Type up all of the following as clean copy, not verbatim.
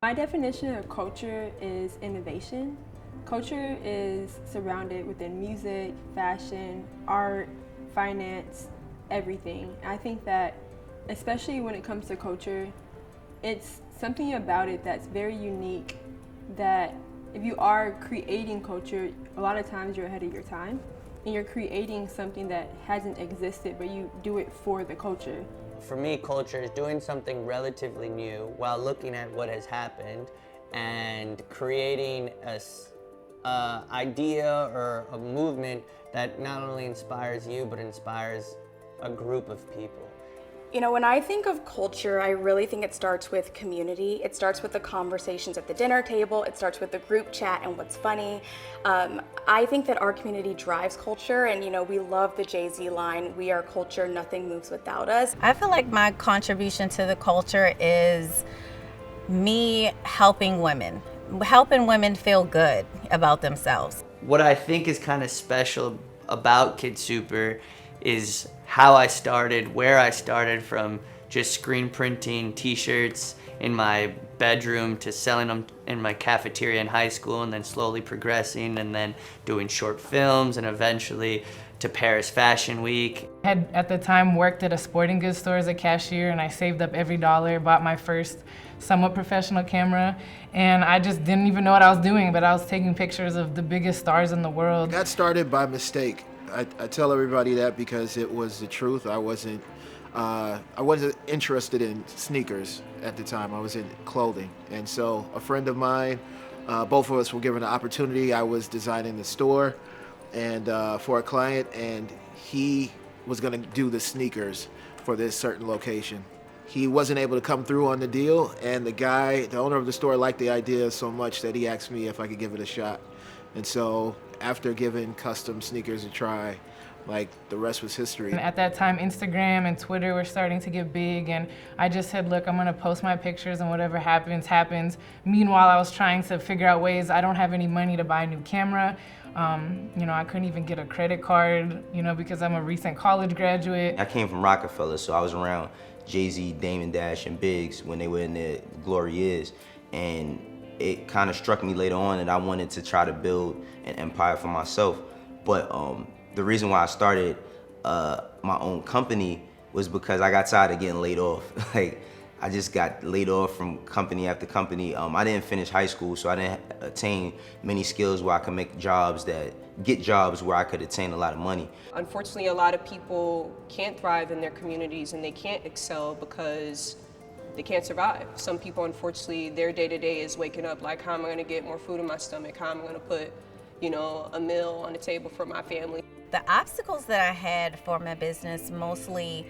My definition of culture is innovation. Culture is surrounded within music, fashion, art, finance, everything. I think that, especially when it comes to culture, it's something about it that's very unique, that if you are creating culture, a lot of times you're ahead of your time and you're creating something that hasn't existed, but you do it for the culture. For me, culture is doing something relatively new while looking at what has happened and creating a idea or a movement that not only inspires you, but inspires a group of people. You know, when I think of culture, I really think it starts with community. It starts with the conversations at the dinner table. It starts with the group chat and what's funny. I think that our community drives culture, and you know, we love the Jay-Z line, "We are culture, nothing moves without us." I feel like my contribution to the culture is me helping women feel good about themselves. What I think is kind of special about Kid Super is how I started, where I started from just screen printing t-shirts in my bedroom to selling them in my cafeteria in high school, and then slowly progressing and then doing short films and eventually to Paris Fashion Week. I had at the time worked at a sporting goods store as a cashier, and I saved up every dollar, bought my first somewhat professional camera, and I just didn't even know what I was doing, but I was taking pictures of the biggest stars in the world. Got started by mistake. I tell everybody that because it was the truth. I wasn't interested in sneakers at the time. I was in clothing. And so a friend of mine, both of us were given an opportunity. I was designing the store and for a client, and he was gonna do the sneakers for this certain location. He wasn't able to come through on the deal, and the owner of the store liked the idea so much that he asked me if I could give it a shot. And so after giving custom sneakers a try, like, the rest was history. And at that time, Instagram and Twitter were starting to get big, and I just said, look, I'm gonna post my pictures and whatever happens, happens. Meanwhile, I was trying to figure out ways. I don't have any money to buy a new camera. You know, I couldn't even get a credit card, you know, because I'm a recent college graduate. I came from Rockefeller, so I was around Jay-Z, Damon Dash, and Biggs when they were in their glory years. And it kind of struck me later on that I wanted to try to build an empire for myself. But the reason why I started my own company was because I got tired of getting laid off. Like, I just got laid off from company after company. I didn't finish high school, so I didn't attain many skills where I could get jobs where I could attain a lot of money. Unfortunately, a lot of people can't thrive in their communities and they can't excel because they can't survive. Some people, unfortunately, their day-to-day is waking up like, how am I gonna get more food in my stomach? How am I gonna put, you know, a meal on the table for my family? The obstacles that I had for my business mostly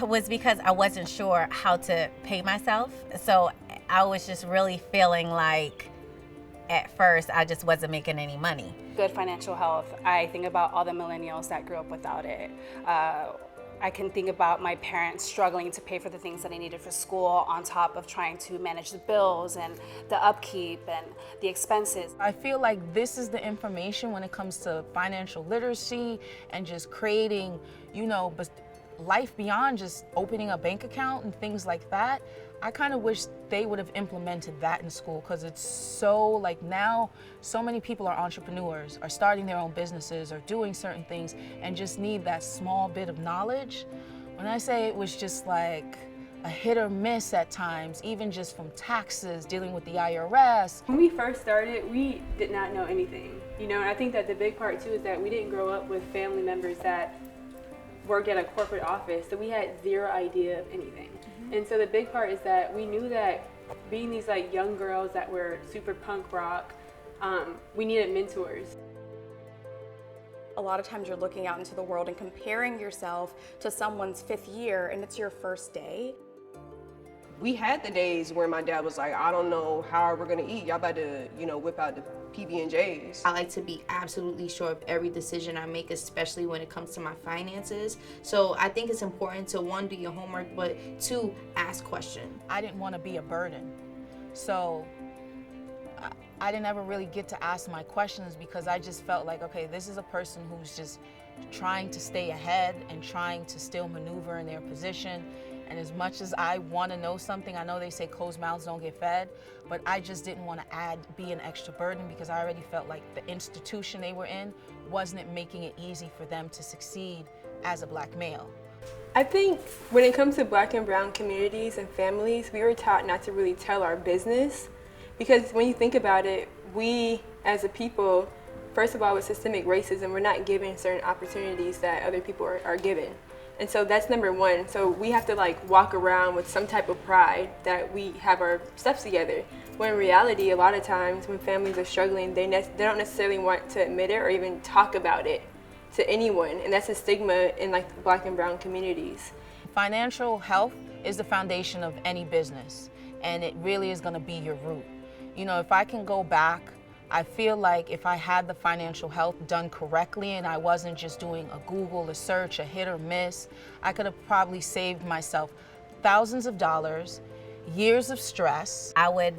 was because I wasn't sure how to pay myself. So I was just really feeling like at first I just wasn't making any money. Good financial health. I think about all the millennials that grew up without it. I can think about my parents struggling to pay for the things that I needed for school on top of trying to manage the bills and the upkeep and the expenses. I feel like this is the information when it comes to financial literacy and just creating, you know, life beyond just opening a bank account and things like that. I kind of wish they would have implemented that in school, because it's so, like, now so many people are entrepreneurs, are starting their own businesses, or doing certain things, and just need that small bit of knowledge. When I say it was just like a hit or miss at times, even just from taxes, dealing with the IRS. When we first started, we did not know anything. You know, and I think that the big part too is that we didn't grow up with family members that worked at a corporate office, so we had zero idea of anything. And so the big part is that we knew that being these like young girls that were super punk rock, we needed mentors. A lot of times you're looking out into the world and comparing yourself to someone's 5th year, and it's your first day. We had the days where my dad was like, I don't know how we're gonna eat. Y'all about to, you know, whip out the PB&Js. I like to be absolutely sure of every decision I make, especially when it comes to my finances. So I think it's important to, 1, do your homework, but 2, ask questions. I didn't want to be a burden. So I didn't ever really get to ask my questions, because I just felt like, okay, this is a person who's just trying to stay ahead and trying to still maneuver in their position. And as much as I want to know something, I know they say closed mouths don't get fed, but I just didn't want to be an extra burden because I already felt like the institution they were in wasn't making it easy for them to succeed as a black male. I think when it comes to black and brown communities and families, we were taught not to really tell our business, because when you think about it, we as a people, first of all, with systemic racism, we're not given certain opportunities that other people are given. And so that's number one. So we have to like walk around with some type of pride that we have our stuff together. When in reality, a lot of times when families are struggling, they don't necessarily want to admit it or even talk about it to anyone. And that's a stigma in like the black and brown communities. Financial health is the foundation of any business, and it really is gonna be your root. You know, if I can go back, I feel like if I had the financial health done correctly and I wasn't just doing a Google, a search, a hit or miss, I could have probably saved myself thousands of dollars, years of stress. I would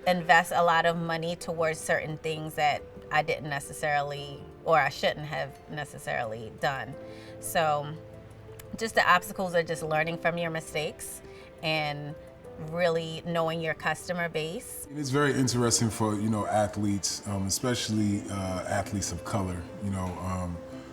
invest a lot of money towards certain things that I didn't necessarily, or I shouldn't have necessarily done. So just the obstacles are just learning from your mistakes and really knowing your customer base. It's very interesting for, athletes, especially athletes of color,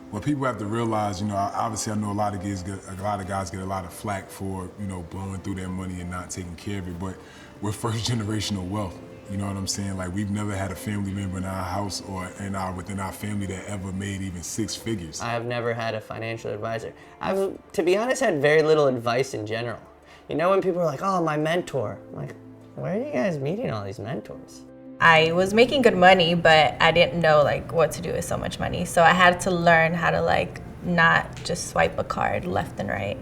what people have to realize, obviously I know a lot of guys get a lot of flack for, blowing through their money and not taking care of it, but we're first generational wealth. You know what I'm saying? Like, we've never had a family member in our house or within our family that ever made even 6 figures. I have never had a financial advisor. I've, to be honest, had very little advice in general. You know, when people are like, oh, my mentor, I'm like, where are you guys meeting all these mentors? I was making good money, but I didn't know like what to do with so much money. So I had to learn how to like not just swipe a card left and right.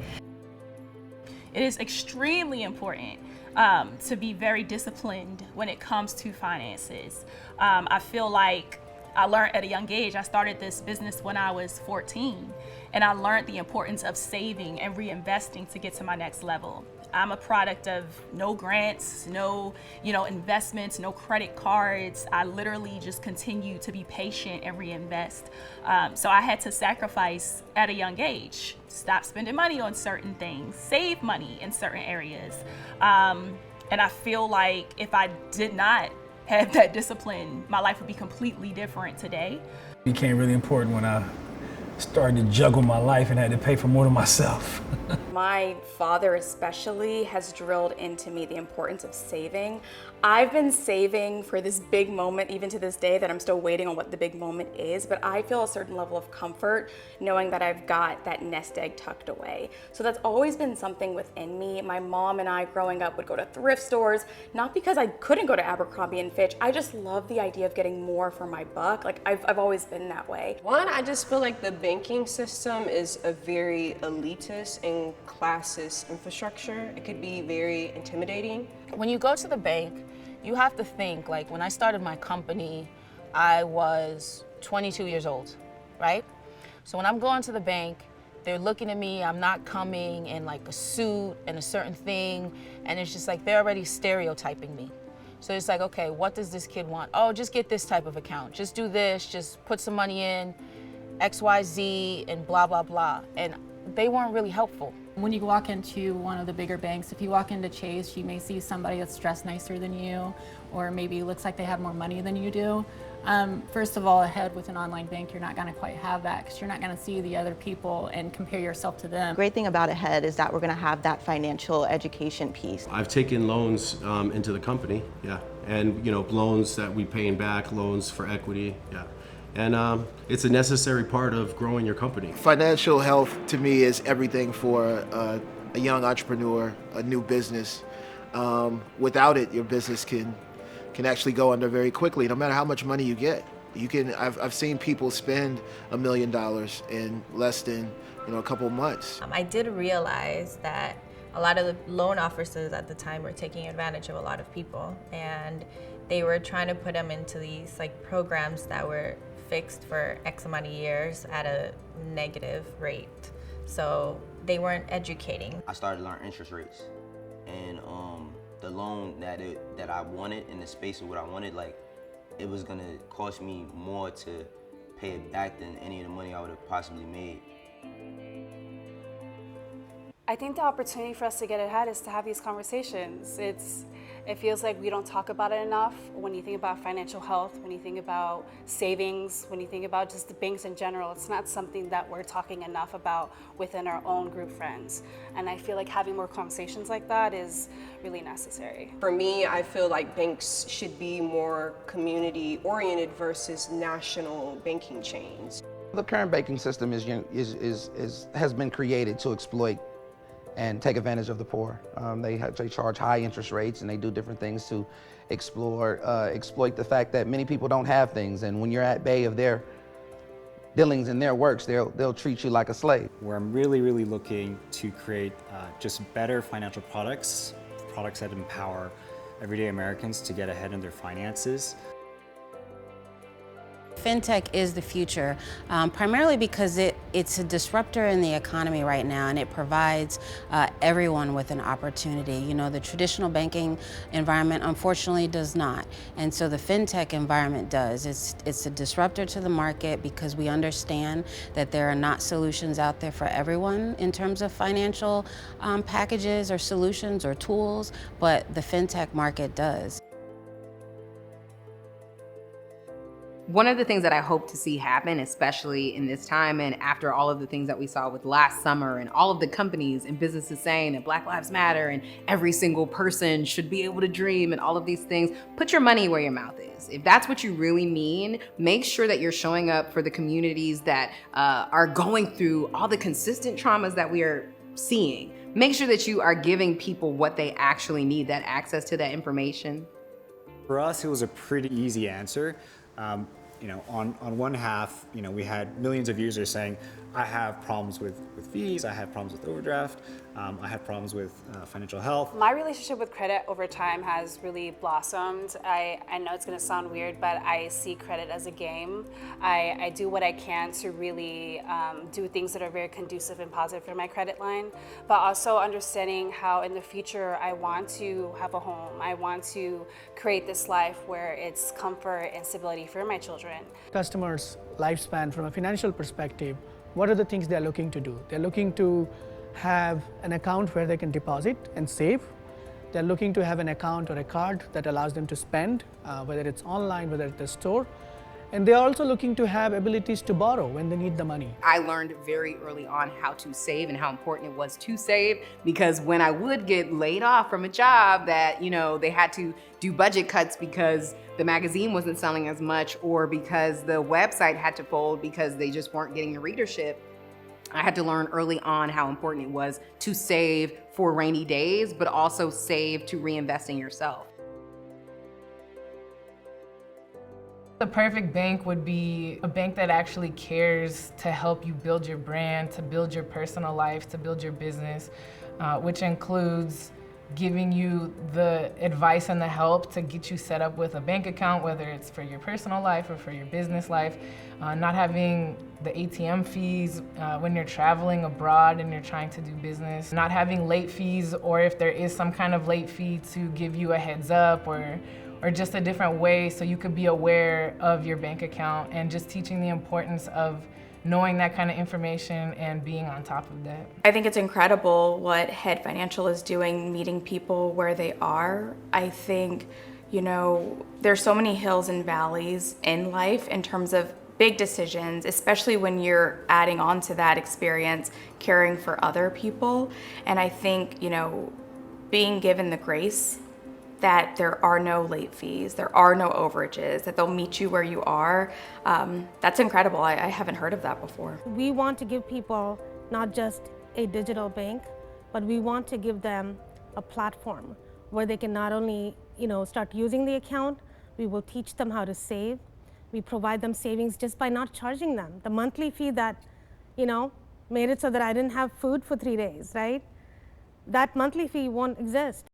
It is extremely important to be very disciplined when it comes to finances. I feel like I learned at a young age. I started this business when I was 14, and I learned the importance of saving and reinvesting to get to my next level. I'm a product of no grants, no investments, no credit cards. I literally just continue to be patient and reinvest. So I had to sacrifice at a young age, stop spending money on certain things, save money in certain areas. And I feel like if I did not have that discipline, my life would be completely different today. It became really important when I started to juggle my life and had to pay for more to myself. My father especially has drilled into me the importance of saving. I've been saving for this big moment, even to this day, that I'm still waiting on what the big moment is, but I feel a certain level of comfort knowing that I've got that nest egg tucked away. So that's always been something within me. My mom and I growing up would go to thrift stores, not because I couldn't go to Abercrombie and Fitch. I just love the idea of getting more for my buck. Like, I've always been that way. One, I just feel like the banking system is a very elitist and classist infrastructure. It could be very intimidating. When you go to the bank, you have to think, like, when I started my company, I was 22 years old, right? So when I'm going to the bank, they're looking at me, I'm not coming in like a suit and a certain thing, and it's just like they're already stereotyping me. So it's like, okay, what does this kid want? Oh, just get this type of account. Just do this, just put some money in, XYZ, and blah, blah, blah. And they weren't really helpful. When you walk into one of the bigger banks, if you walk into Chase, you may see somebody that's dressed nicer than you, or maybe looks like they have more money than you do. First of all, ahead with an online bank, you're not going to quite have that because you're not going to see the other people and compare yourself to them. Great thing about Ahead is that we're going to have that financial education piece. I've taken loans into the company, yeah, and loans that we paying back, loans for equity, yeah. And it's a necessary part of growing your company. Financial health to me is everything for a young entrepreneur, a new business. Without it, your business can actually go under very quickly, no matter how much money you get. I've seen people spend $1 million in less than a couple months. I did realize that a lot of the loan officers at the time were taking advantage of a lot of people, and they were trying to put them into these like programs that were fixed for X amount of years at a negative rate. So they weren't educating. I started to learn interest rates, and the loan that I wanted in the space of what I wanted, like, it was gonna cost me more to pay it back than any of the money I would have possibly made. I think the opportunity for us to get ahead is to have these conversations. It feels like we don't talk about it enough. When you think about financial health, when you think about savings, when you think about just the banks in general, it's not something that we're talking enough about within our own group friends. And I feel like having more conversations like that is really necessary. For me, I feel like banks should be more community oriented versus national banking chains. The current banking system has been created to exploit and take advantage of the poor. They charge high interest rates, and they do different things to exploit the fact that many people don't have things, and when you're at bay of their dealings and their works, they'll treat you like a slave. Where I'm really looking to create just better financial products that empower everyday Americans to get ahead in their finances. Fintech is the future, primarily because it's a disruptor in the economy right now, and it provides everyone with an opportunity. You know, the traditional banking environment unfortunately does not, and so the fintech environment does. It's a disruptor to the market because we understand that there are not solutions out there for everyone in terms of financial packages or solutions or tools, but the fintech market does. One of the things that I hope to see happen, especially in this time and after all of the things that we saw with last summer and all of the companies and businesses saying that Black Lives Matter and every single person should be able to dream and all of these things, put your money where your mouth is. If that's what you really mean, make sure that you're showing up for the communities that are going through all the consistent traumas that we are seeing. Make sure that you are giving people what they actually need, that access to that information. For us, it was a pretty easy answer. You know, on one half, you know, we had millions of users saying, I have problems with fees, I have problems with overdraft, I have problems with financial health. My relationship with credit over time has really blossomed. I know it's gonna sound weird, but I see credit as a game. I do what I can to really do things that are very conducive and positive for my credit line, but also understanding how in the future I want to have a home. I want to create this life where it's comfort and stability for my children. Customers' lifespan from a financial perspective, what are the things they're looking to do? They're looking to have an account where they can deposit and save. They're looking to have an account or a card that allows them to spend, whether it's online, whether it's the store. And they're also looking to have abilities to borrow when they need the money. I learned very early on how to save and how important it was to save, because when I would get laid off from a job that, you know, they had to do budget cuts because the magazine wasn't selling as much or because the website had to fold because they just weren't getting the readership, I had to learn early on how important it was to save for rainy days, but also save to reinvest in yourself. The perfect bank would be a bank that actually cares to help you build your brand, to build your personal life, to build your business, which includes giving you the advice and the help to get you set up with a bank account, whether it's for your personal life or for your business life, not having the ATM fees when you're traveling abroad and you're trying to do business, not having late fees, or if there is some kind of late fee to give you a heads up or just a different way so you could be aware of your bank account, and just teaching the importance of knowing that kind of information and being on top of that. I think it's incredible what Head Financial is doing, meeting people where they are. I think, you know, there's so many hills and valleys in life in terms of big decisions, especially when you're adding on to that experience, caring for other people. And I think, you know, being given the grace that there are no late fees, there are no overages, that they'll meet you where you are. That's incredible. I haven't heard of that before. We want to give people not just a digital bank, but we want to give them a platform where they can not only, you know, start using the account, we will teach them how to save. We provide them savings just by not charging them. The monthly fee that, you know, made it so that I didn't have food for 3 days, right? That monthly fee won't exist